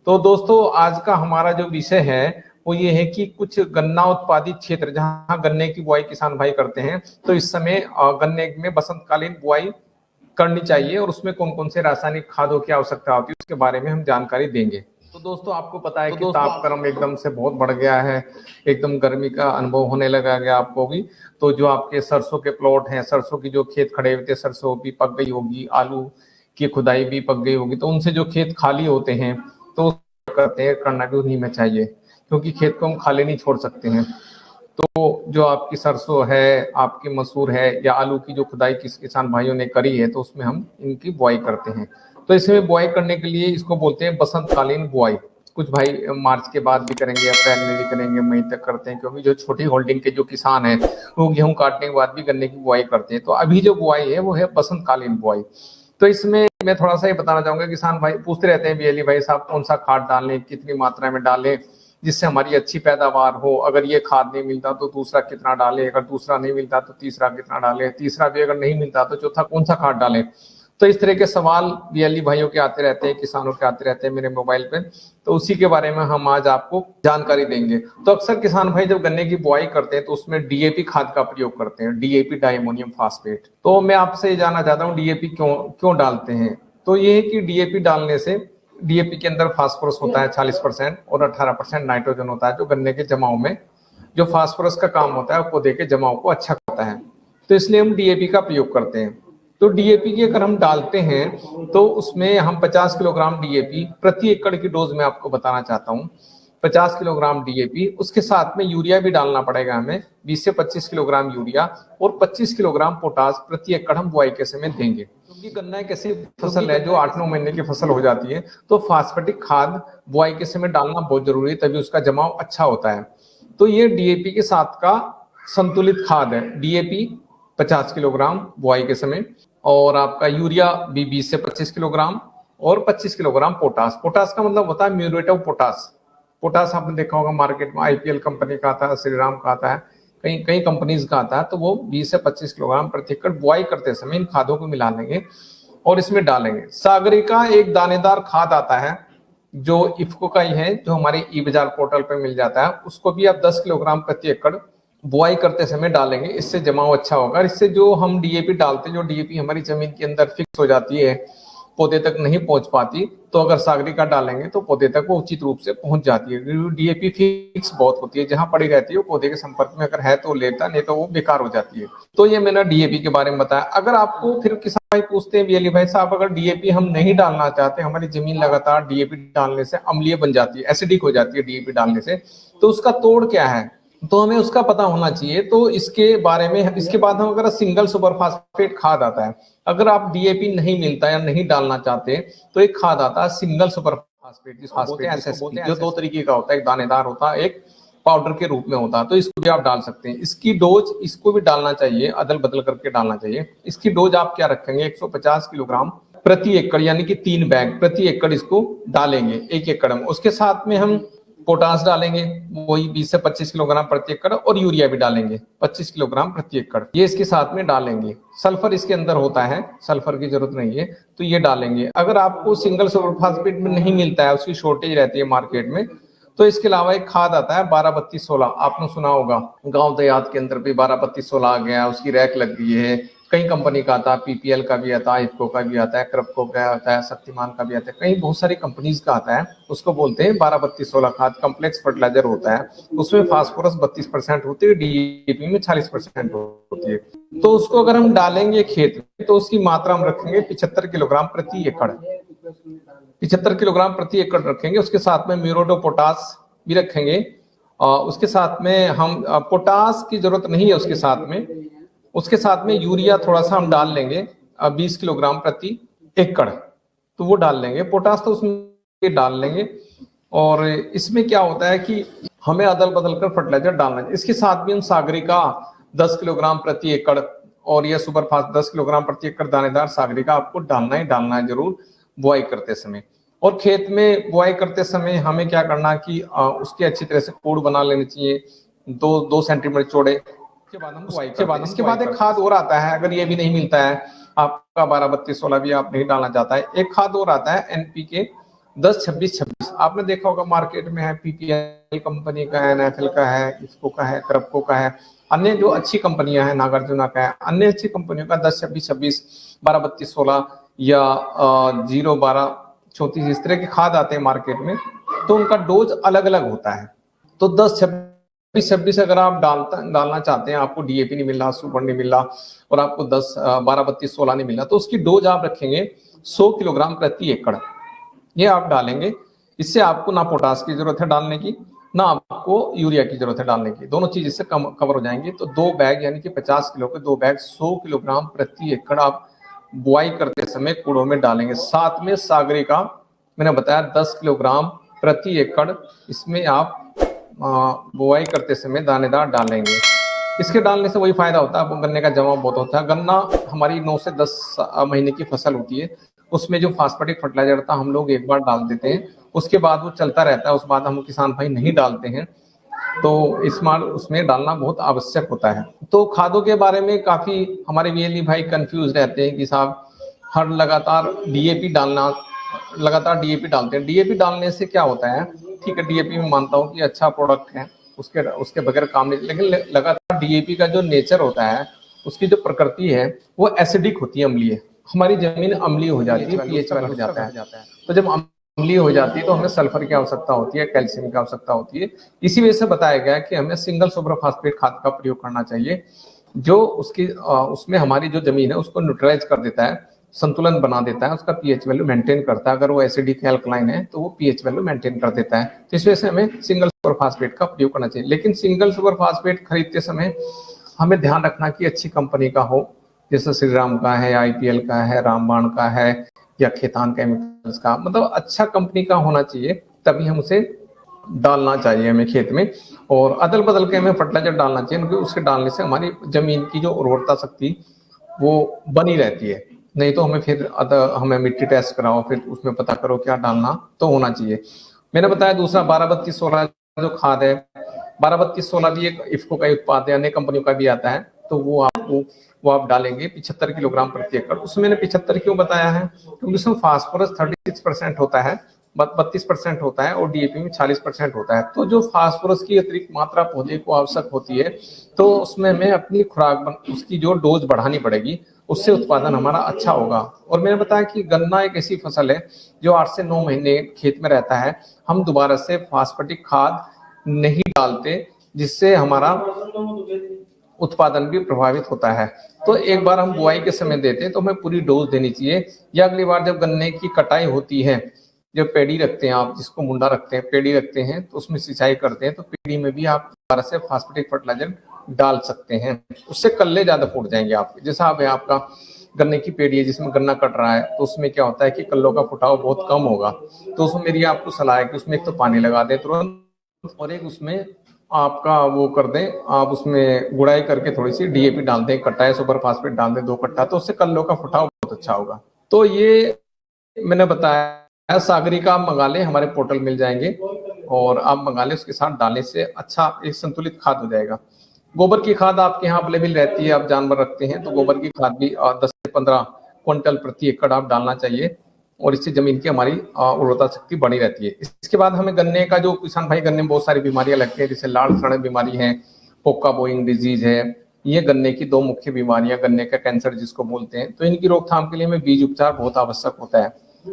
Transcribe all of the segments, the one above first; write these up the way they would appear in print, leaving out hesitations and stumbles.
तो दोस्तों आज का हमारा जो विषय है वो ये है कि कुछ गन्ना उत्पादित क्षेत्र जहां गन्ने की बुआई किसान भाई करते हैं, तो इस समय गन्ने में बसंतकालीन बुआई करनी चाहिए और उसमें कौन कौन से रासायनिक खादों की आवश्यकता होती है उसके बारे में हम जानकारी देंगे। तो दोस्तों आपको पता है कि तापक्रम एकदम से बहुत बढ़ गया है, एकदम गर्मी का अनुभव होने लगा गया आपको भी। तो जो आपके सरसों के प्लॉट हैं, सरसों की जो खेत खड़े हुए थे, सरसों भी पक गई होगी, आलू की खुदाई भी पक गई होगी, तो उनसे जो खेत खाली होते हैं तो करते हैं, करना भी उन्हीं में चाहिए, क्योंकि खेत को हम खाली नहीं छोड़ सकते हैं। तो जो आपकी सरसों है, आपकी मसूर है या आलू की जो खुदाई किस किसान भाइयों ने करी है, तो उसमें हम इनकी बुआई करते हैं। तो इसमें बुआई करने के लिए इसको बोलते हैं बसंतकालीन बुआई। कुछ भाई मार्च के बाद भी करेंगे, अप्रैल में भी करेंगे, मई तक करते हैं, क्योंकि जो छोटी होल्डिंग के जो किसान हैं वो गेहूं काटने के बाद भी गन्ने की बुआई करते हैं। तो अभी जो बुआई है वो है बसंतकालीन बुआई। तो इसमें मैं थोड़ा सा ये बताना चाहूंगा, किसान भाई पूछते रहते हैं बीएलई भाई साहब कौन सा खाद डालें, कितनी मात्रा में डालें जिससे हमारी अच्छी पैदावार हो, अगर ये खाद नहीं मिलता तो दूसरा कितना डालें, अगर दूसरा नहीं मिलता तो तीसरा कितना डालें, तीसरा भी अगर नहीं मिलता तो चौथा कौन सा खाद डालें। तो इस तरह के सवाल बीएलई भाइयों के आते रहते हैं, किसानों के आते रहते हैं मेरे मोबाइल पे। तो उसी के बारे में हम आज आपको जानकारी देंगे। तो अक्सर किसान भाई जब गन्ने की बुआई करते हैं तो उसमें डीएपी खाद का प्रयोग करते हैं, डीएपी डाइमोनियम फास्फेट। तो मैं आपसे ये जानना चाहता हूँ डीएपी क्यों क्यों डालते हैं। तो ये है कि डीएपी डालने से डीएपी के अंदर फास्फोरस होता है 40% और 18% नाइट्रोजन होता है, जो गन्ने के जमाव में जो फास्फोरस का काम होता है पौधे के जमाव को अच्छा करता है। तो इसलिए हम डीएपी का प्रयोग करते हैं। तो डीएपी की अगर हम डालते हैं तो उसमें हम 50 किलोग्राम डीएपी प्रति एकड़ की डोज में आपको बताना चाहता हूँ। 50 किलोग्राम डीएपी, उसके साथ में यूरिया भी डालना पड़ेगा हमें, 20 से 25 किलोग्राम यूरिया और 25 किलोग्राम पोटास प्रति एकड़ हम बुआई के समय देंगे। क्योंकि गन्ना एक ऐसी फसल है जो 8-9 महीने की फसल हो जाती है, तो फास्फेटिक खाद बुआई के समय डालना बहुत जरूरी है, तभी उसका जमाव अच्छा होता है। तो ये डीएपी के साथ का संतुलित खाद है। डीएपी 50 किलोग्राम बुआई के समय और आपका यूरिया भी 20 से 25 किलोग्राम और 25 किलोग्राम पोटास। पोटास का मतलब होता है म्यूरेट ऑफ पोटास। पोटास आपने देखा होगा मार्केट में आईपीएल कंपनी का आता है, श्रीराम का आता है, कई कई कंपनीज का आता है। तो वो 20 से 25 किलोग्राम प्रति एकड़ बुआई करते समय इन खादों को मिला लेंगे और इसमें डालेंगे। सागरिका एक दानेदार खाद आता है जो इफ्को का ही है, जो हमारे ई बाजार पोर्टल पे मिल जाता है। उसको भी आप 10 किलोग्राम प्रति एकड़ बुआई करते समय डालेंगे, इससे जमाव अच्छा होगा। इससे जो हम डीएपी डालते हैं, जो डीएपी हमारी जमीन के अंदर फिक्स हो जाती है, पौधे तक नहीं पहुंच पाती, तो अगर सागरिका डालेंगे तो पौधे तक वो उचित रूप से पहुंच जाती है। डीएपी फिक्स बहुत होती है, जहां पड़ी रहती है वो पौधे के संपर्क में अगर है तो लेता, नहीं तो वो बेकार हो जाती है। तो ये मैंने डीएपी के बारे में बताया। अगर आपको फिर किसान भाई पूछते हैं बीएलई भाई साहब अगर डीएपी हम नहीं डालना चाहते, हमारी जमीन लगातार डीएपी डालने से अम्लीय बन जाती है, एसिडिक हो जाती है डीएपी डालने से, तो उसका तोड़ क्या है, तो हमें उसका पता होना चाहिए। तो इसके बारे में इसके बाद हम अगर सिंगल सुपर फास्फेट खाद आता है, अगर आप डीएपी नहीं मिलता या नहीं डालना चाहते तो एक खाद आता है सिंगल सुपर फास्फेट, जो 2 तरीके का होता है, एक दानेदार होता है, एक पाउडर के रूप में होता है। तो इसको भी आप डाल सकते हैं। इसकी डोज, इसको भी डालना चाहिए, अदल बदल करके डालना चाहिए। इसकी डोज आप क्या रखेंगे, 150 किलोग्राम प्रति एकड़, यानी कि 3 बैग प्रति एकड़ इसको डालेंगे 1 एकड़ में। उसके साथ में हम पोटास डालेंगे वही 20 से 25 किलोग्राम प्रति एकड़ और यूरिया भी डालेंगे 25 किलोग्राम प्रति एकड़, ये इसके साथ में डालेंगे। सल्फर इसके अंदर होता है, सल्फर की जरूरत नहीं है, तो ये डालेंगे। अगर आपको सिंगल सुपर फास्फेट में नहीं मिलता है, उसकी शॉर्टेज रहती है मार्केट में, तो इसके अलावा एक खाद आता है 12-32-16, आपने सुना होगा, गांव देहात के अंदर भी 12-32-16 आ गया, उसकी रैक लग गई है। कई कंपनी का आता है, पीपीएल का भी आता है, इफ्को का भी आता है, क्रपको का आता है, शक्तिमान का भी आता है, कई बहुत सारी कंपनीज का आता है। उसको बोलते हैं 12-32-16 खाद। कम्प्लेक्स फर्टिलाइजर होता है, उसमें फास्फोरस 32% होती है, डीएपी में 40% होती है। तो उसको अगर हम डालेंगे खेत में तो उसकी मात्रा हम रखेंगे 75 किलोग्राम प्रति एकड़, 75 किलोग्राम प्रति एकड़ रखेंगे। उसके साथ में म्यूरेट ऑफ पोटास भी रखेंगे। उसके साथ में हम पोटास की जरूरत नहीं है, उसके साथ में यूरिया थोड़ा सा हम डाल लेंगे 20 किलोग्राम प्रति एकड़, तो वो डाल लेंगे। पोटास तो उसमें डाल लेंगे। और इसमें क्या होता है कि हमें अदल बदल कर फर्टिलाइजर डालना है। इसके साथ भी हम सागरिका 10 किलोग्राम प्रति एकड़ और यह सुपर फास्ट 10 किलोग्राम प्रति एकड़ दानेदार सागरिका आपको डालना है जरूर बुआई करते समय। और खेत में बुआई करते समय हमें क्या करना कि उसकी अच्छी तरह से कोड़ बना लेनी चाहिए, 2 सेंटीमीटर चौड़े। इसके बाद एक खाद और आता है, अगर ये भी नहीं मिलता है आपका 12-32-16 भी आप नहीं डालना चाहता है, एक खाद और आता है एनपीके 10-26-26 आपने देखा होगा मार्केट में है, पीपीएल कंपनी का है, एनएफएल का है, इफ्को का है, क्रप्को का है, अन्य जो अच्छी कंपनियां हैं, नागार्जुना का है, अन्य अच्छी कंपनियों का 10-26-26, 12-32-16 या 0-12-34 इस तरह के खाद आते हैं मार्केट में, तो उनका डोज अलग अलग होता है। तो 10-26-26 अगर आप डालना चाहते हैं, आपको डीएपी नहीं मिल रहा, सुपर नहीं मिल रहा और आपको 12-32-16 नहीं मिल रहा, तो उसकी डोज आप रखेंगे 100 किलोग्राम प्रति एकड़, ये आप डालेंगे। इससे आपको ना पोटास की जरूरत है डालने की, ना आपको यूरिया की जरूरत है डालने की, दोनों चीज इससे कवर हो जाएंगी। तो 2 बैग यानी कि 50 किलो के 2 बैग 100 किलोग्राम प्रति एकड़ आप बुआई करते समय कूड़ों में डालेंगे। साथ में सागरी का मैंने बताया 10 किलोग्राम प्रति एकड़ इसमें आप बुआई करते समय दानेदार डालेंगे। इसके डालने से वही फायदा होता है, आपको गन्ने का जमा बहुत होता है। गन्ना हमारी 9 से 10 महीने की फसल होती है, उसमें जो फास्फेटिक फर्टिलाइजर था हम लोग एक बार डाल देते हैं, उसके बाद वो चलता रहता है, उस बाद हम किसान भाई नहीं डालते हैं, तो इस बार उसमें डालना बहुत आवश्यक होता है। तो खादों के बारे में काफी हमारे वीएलई भाई कंफ्यूज रहते हैं कि साहब हर लगातार डीएपी डालते हैं। डीएपी डालने से क्या होता है, ठीक है डीएपी में मानता हूँ कि अच्छा प्रोडक्ट है, उसके बगैर काम नहीं, लेकिन लगातार डीएपी का जो नेचर होता है, उसकी जो प्रकृति है वो एसिडिक होती है, अम्लीय। हमारी जमीन अम्लीय हो जाती है, पीएच वाला हो जाता है। तो जब अम्लीय हो जाती है तो हमें सल्फर की आवश्यकता होती है, कैल्शियम की आवश्यकता होती है। इसी वजह से बताया गया है कि हमें सिंगल सुपर फास्फेट खाद का प्रयोग करना चाहिए, जो उसमें हमारी जो जमीन है उसको न्यूट्रलाइज कर देता है, संतुलन बना देता है, उसका पीएच वैल्यू मेंटेन करता है। अगर वो एसिडिक एल्कलाइन है तो वो पीएच वैल्यू मेंटेन कर देता है। तो इस वजह से हमें सिंगल सुपर फास्फेट का प्रयोग करना चाहिए। लेकिन सिंगल सुपर फास्फेट खरीदते समय हमें ध्यान रखना कि अच्छी कंपनी का हो, जैसे श्रीराम का है, आईपीएल का है, रामबाण का है या खेतान केमिकल्स का, मतलब अच्छा कंपनी का होना चाहिए, तभी हम उसे डालना चाहिए हमें खेत में। और अदल बदल के हमें फर्टिलाइजर डालना चाहिए, क्योंकि उसके डालने से हमारी जमीन की जो उर्वरता शक्ति वो बनी रहती है। नहीं तो हमें मिट्टी टेस्ट कराओ, फिर उसमें पता करो क्या डालना, तो होना चाहिए। मैंने बताया दूसरा 12-32-16 जो खाद है, 12-32-16 भी एक इफ्को का उत्पाद है, अन्य कंपनियों का भी आता है, तो वो आप डालेंगे 75 किलोग्राम प्रति एकड़। उसमें मैंने 75 क्यों बताया है, क्योंकि उसमें फास्फोरस 36% होता है, 32% होता है और डीएपी में 40% होता है। तो जो फास्फोरस की अतिरिक्त मात्रा पौधे को आवश्यक होती है, तो उसमें हमें अपनी उसकी जो डोज बढ़ानी पड़ेगी, उससे उत्पादन हमारा अच्छा होगा। और मैंने बताया कि गन्ना एक ऐसी फसल है जो 8 से 9 महीने खेत में रहता है, हम दोबारा से फास्फेटिक खाद नहीं डालते, जिससे हमारा उत्पादन भी प्रभावित होता है। तो एक बार हम बुआई के समय देते हैं तो हमें पूरी डोज देनी चाहिए, या अगली बार जब गन्ने की कटाई होती है, जब पेड़ी रखते हैं आप, जिसको मुंडा रखते हैं, पेड़ी रखते हैं, तो उसमें सिंचाई करते हैं, तो पेड़ी में भी आप दोबारा से फास्फेटिक फर्टिलाइजर डाल सकते हैं। उससे कल्ले ज्यादा फूट जाएंगे आपके। जैसा अब आपका गन्ने की पेड़ी है जिसमें गन्ना कट रहा है, तो उसमें क्या होता है कि कल्लों का फुटाव बहुत कम होगा। तो उसमें मेरी आपको सलाह है कि उसमें एक तो पानी लगा दें तुरंत, और एक उसमें आपका वो कर दें, आप उसमें गुड़ाई करके थोड़ी सी डीएपी डाल दें, कट्टा है सुपर फास्फेट डाल दें 2 कट्टा, तो उससे कल्लों का फुटाव बहुत अच्छा होगा। तो ये मैंने बताया। सागरी का आप मंगा लें, हमारे पोर्टल मिल जाएंगे, और आप मंगा लें, उसके साथ डालने से अच्छा एक संतुलित खाद हो जाएगा। गोबर की खाद आपके यहाँ अवेलेबल रहती है, आप जानवर रखते हैं तो गोबर की खाद भी 10 से 15 क्विंटल प्रति एकड़ आप डालना चाहिए, और इससे जमीन की हमारी उर्वरता शक्ति बनी रहती है। इसके बाद हमें गन्ने का जो किसान भाई, गन्ने में बहुत सारी बीमारियां लगती हैं, जैसे लाल सड़े बीमारी है, पोका बोइंग डिजीज है, ये गन्ने की 2 मुख्य बीमारियां, गन्ने का कैंसर जिसको बोलते हैं। तो इनकी रोकथाम के लिए हमें बीज उपचार बहुत आवश्यक होता है।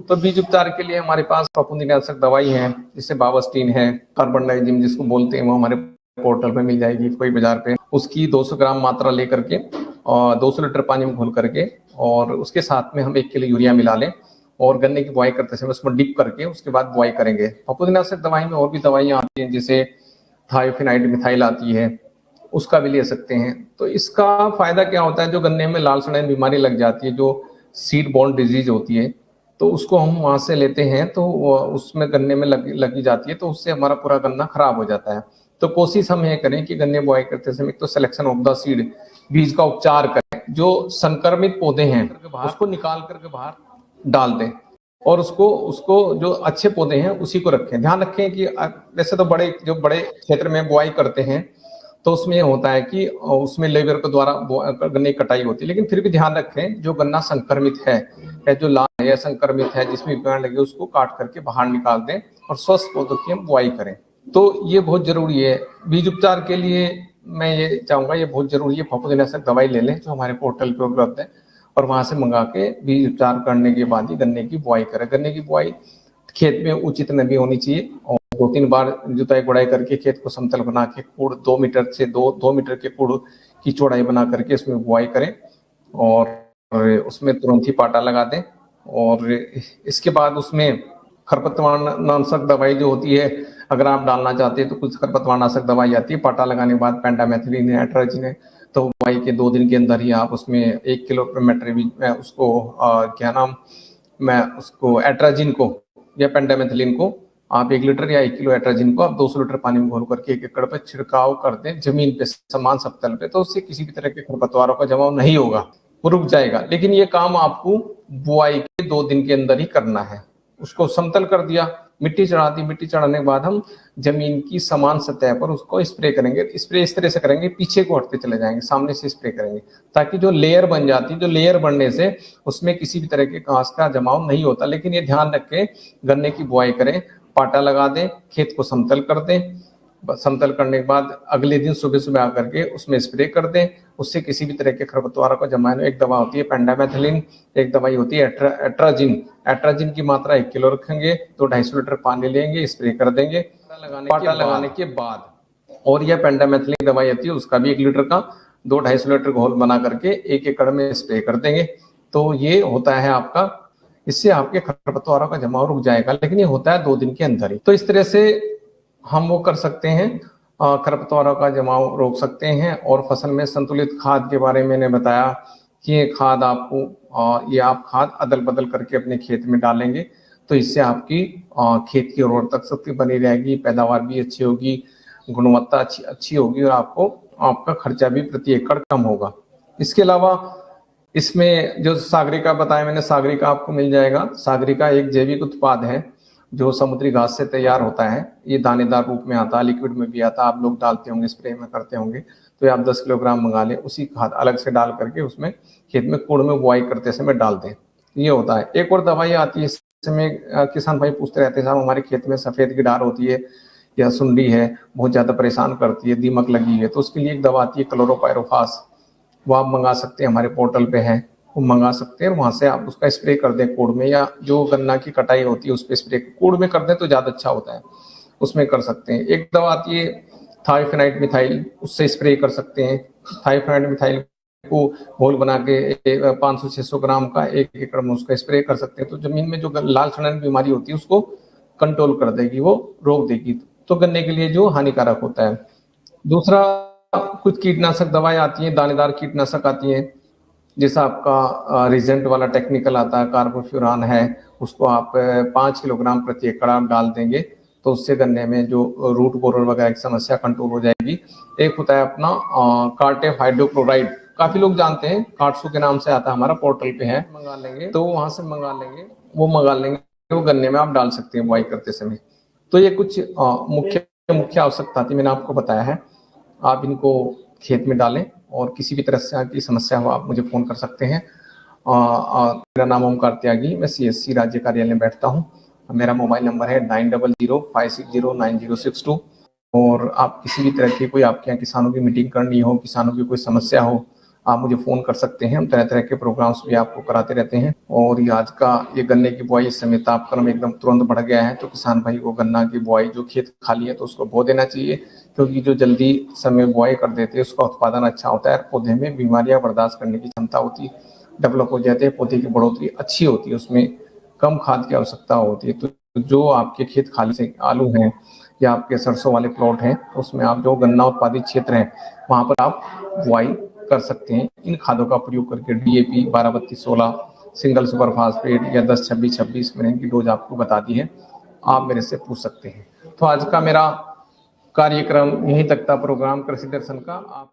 तो बीज उपचार के लिए हमारे पास फफूंदीनाशक दवाई है, जैसे बावस्टीन है, कार्बनडाइजिम जिसको बोलते हैं, वो हमारे पोर्टल पे मिल जाएगी, कोई बाजार पे। उसकी 200 ग्राम मात्रा लेकर के और 200 लीटर पानी में घोल करके, और उसके साथ में हम 1 किलो यूरिया मिला लें, और गन्ने की बुआई करते समय उसमें डिप करके उसके बाद बुआई करेंगे। फफूंदीनाशक दवाई में और भी दवाइयां आती हैं, जैसे थायोफिनाइड मिथाइल आती है, उसका भी ले सकते हैं। तो इसका फायदा क्या होता है, जो गन्ने में लाल सड़न बीमारी लग जाती है, जो सीड बॉर्न डिजीज होती है, तो उसको हम वहां से लेते हैं, तो उसमें गन्ने में लगी जाती है, तो उससे हमारा पूरा गन्ना खराब हो जाता है। तो कोशिश हम ये करें कि गन्ने बुआई करते समय तो सिलेक्शन ऑफ द सीड, बीज का उपचार करें, जो संक्रमित पौधे हैं उसको निकाल करके बाहर डाल दें, और उसको जो अच्छे पौधे हैं उसी को रखें। ध्यान रखें कि वैसे तो बड़े क्षेत्र में बुआई करते हैं, तो उसमें होता है कि उसमें लेबर के द्वारा गन्ने की कटाई होती है। लेकिन फिर भी ध्यान रखें, जो गन्ना संक्रमित है या जो लाल है या संक्रमित है, जिसमें बीमारी लगी, उसको काट करके बाहर निकाल दें और स्वस्थ पौधों की हम बुआई करें। तो ये बहुत जरूरी है। बीज उपचार के लिए मैं ये चाहूंगा, ये बहुत जरूरी है, फफूंदनाशक दवाई ले लें जो हमारे पोर्टल पे उपलब्ध है, और वहां से मंगा के बीज उपचार करने के बाद ही गन्ने की बुआई करें। गन्ने की बुआई खेत में उचित नमी होनी चाहिए, और 2-3 बार जुताई गुड़ाई करके खेत को समतल बना के कूड़ 2 मीटर से 2 मीटर के कूड़ की चौड़ाई बना करके उसमें बुआई करें, और उसमें तुरंत ही पाटा लगा दें। और इसके बाद उसमें खरपतवार नाशक दवाई जो होती है, अगर आप डालना चाहते हैं तो कुछ खरपतवार नाशक दवाई आती है। पाटा लगाने के बाद पेंटामेथिलीन है, एट्राजिन है, तो बुआई के 2 दिन के अंदर ही आप उसमें 1 किलो मीटर में उसको उसको एट्राजिन को या पेंटामेथिलीन को आप 1 लीटर या 1 किलो एट्राजिन को आप 200 लीटर पानी में घोल करके 1 एकड़ पर छिड़काव कर दें जमीन पे, समान सप्तल पे, तो उससे किसी भी तरह के खरपतवारों का जमाव नहीं होगा, वो रुक जाएगा। लेकिन ये काम आपको बुआई के 2 दिन के अंदर ही करना है। उसको समतल कर दिया, मिट्टी चढ़ा दी, मिट्टी चढ़ाने के बाद हम जमीन की समान सतह पर उसको स्प्रे करेंगे। स्प्रे इस तरह से करेंगे, पीछे को हटते चले जाएंगे, सामने से स्प्रे करेंगे, ताकि जो लेयर बन जाती है, जो लेयर बनने से उसमें किसी भी तरह के घास का जमाव नहीं होता। लेकिन ये ध्यान रखें, गन्ने की बुआई करें, पाटा लगा दें, खेत को समतल कर दें, समतल करने के बाद अगले दिन सुबह सुबह आकर के उसमें स्प्रे कर दें। उससे किसी भी तरह के खरपतवारों का जमाव। एक दवा होती है पेंडामेथिलीन, एक दवाई होती है एट्राजिन। एट्राजिन की मात्रा 1 किलो रखेंगे तो 250 लीटर पानी लेंगे, स्प्रे कर देंगे पाटा लगाने के बाद। और यह पेंडामेथिलीन दवाई आती है, उसका भी 1 लीटर का 200-250 लीटर घोल बना करके 1 एकड़ में स्प्रे कर देंगे। तो ये होता है आपका, इससे आपके खरपतवारों का जमाव रुक जाएगा। लेकिन ये होता है 2 दिन के अंदर ही। तो इस तरह से हम वो कर सकते हैं, खरपतवारों का जमाव रोक सकते हैं। और फसल में संतुलित खाद के बारे में मैंने बताया कि ये खाद आपको ये आप खाद अदल बदल करके अपने खेत में डालेंगे, तो इससे आपकी खेत की उर्वरता शक्ति बनी रहेगी, पैदावार भी अच्छी होगी, गुणवत्ता अच्छी होगी, और आपको आपका खर्चा भी प्रति एकड़ कम होगा। इसके अलावा इसमें जो सागरिका बताया मैंने, सागरिका आपको मिल जाएगा। सागरिका एक जैविक उत्पाद है जो समुद्री घास से तैयार होता है। ये दानेदार रूप में आता है, लिक्विड में भी आता है, आप लोग डालते होंगे, स्प्रे में करते होंगे। तो आप 10 किलोग्राम मंगा लें, उसी खाद अलग से डाल करके उसमें खेत में कूड़ में बुआई करते समय डाल दें। ये होता है। एक और दवाई आती है, इस समय किसान भाई पूछते रहते हैं, साहब हमारे खेत में सफेद गिडार होती है या सुंडी है, बहुत ज्यादा परेशान करती है, दीमक लगी है, तो उसके लिए एक दवा आती है क्लोरोपायरोफास, वो आप मंगा सकते हैं, हमारे पोर्टल पे है, वो मंगा सकते हैं। और वहां से आप उसका स्प्रे कर दें कूड़ में, या जो गन्ना की कटाई होती है उस पर स्प्रे कूड़ में कर दें तो ज्यादा अच्छा होता है, उसमें कर सकते हैं। एक दवा आती है थायोफेनाइट मिथाइल, उससे स्प्रे कर सकते हैं। थायोफेनाइट मिथाइल को घोल बना के 500-600 ग्राम का 1 एकड़ में उसका स्प्रे कर सकते हैं, तो जमीन में जो लाल सड़न बीमारी होती है उसको कंट्रोल कर देगी, वो रोक देगी, तो गन्ने के लिए जो हानिकारक होता है। दूसरा, कुछ कीटनाशक दवाएं आती हैं, दानेदार कीटनाशक आती हैं, जैसा आपका रिजेंट वाला टेक्निकल आता है, कार्बोफ्यूरान है, उसको आप 5 किलोग्राम प्रति एकड़ आप डाल देंगे, तो उससे गन्ने में जो रूट बोरर वगैरह की समस्या कंट्रोल हो जाएगी। एक होता है अपना कार्टेफ हाइड्रोक्लोराइड, काफी लोग जानते हैं, कार्टसू के नाम से आता है, हमारा पोर्टल पे है, मंगा लेंगे तो वहां से मंगा लेंगे, वो गन्ने में आप डाल सकते हैं बुआई करते समय। तो ये कुछ मुख्य आवश्यकता थी, मैंने आपको बताया है। आप इनको खेत में डालें, और किसी भी तरह की समस्या हो आप मुझे फ़ोन कर सकते हैं। मेरा नाम ओमकार त्यागी, मैं CSC राज्य कार्यालय में बैठता हूँ। मेरा मोबाइल नंबर है 9005609062। और आप किसी भी तरह की कोई आपके यहाँ किसानों की मीटिंग करनी हो, किसानों की कोई समस्या हो, आप मुझे फ़ोन कर सकते हैं। हम तरह तरह के प्रोग्राम्स भी आपको कराते रहते हैं। और ये आज का ये गन्ने की बुआई इस समय तापक्रम एकदम तुरंत बढ़ गया है, तो किसान भाई को गन्ना की बुआई, जो खेत खाली है तो उसको बो देना चाहिए, क्योंकि जो जल्दी समय बुआई कर देते हैं उसका उत्पादन अच्छा होता है। पौधे में बीमारियां बर्दाश्त करने की क्षमता होती है, डेवलप हो जाते हैं, पौधे की बढ़ोतरी अच्छी होती है, उसमें कम खाद की आवश्यकता होती है। तो जो आपके खेत खाली से आलू हैं या आपके सरसों वाले प्लॉट हैं, उसमें आप जो गन्ना उत्पादित क्षेत्र हैं वहाँ पर आप बुआई कर सकते हैं। इन खादों का प्रयोग करके DAP 12-32-16, सिंगल सुपर फास्फेट या 10-26-26 मैंने इनकी डोज आपको बता दी है, आप मेरे से पूछ सकते हैं। तो आज का मेरा कार्यक्रम यहीं तक था, प्रोग्राम कृषि दर्शन का। आप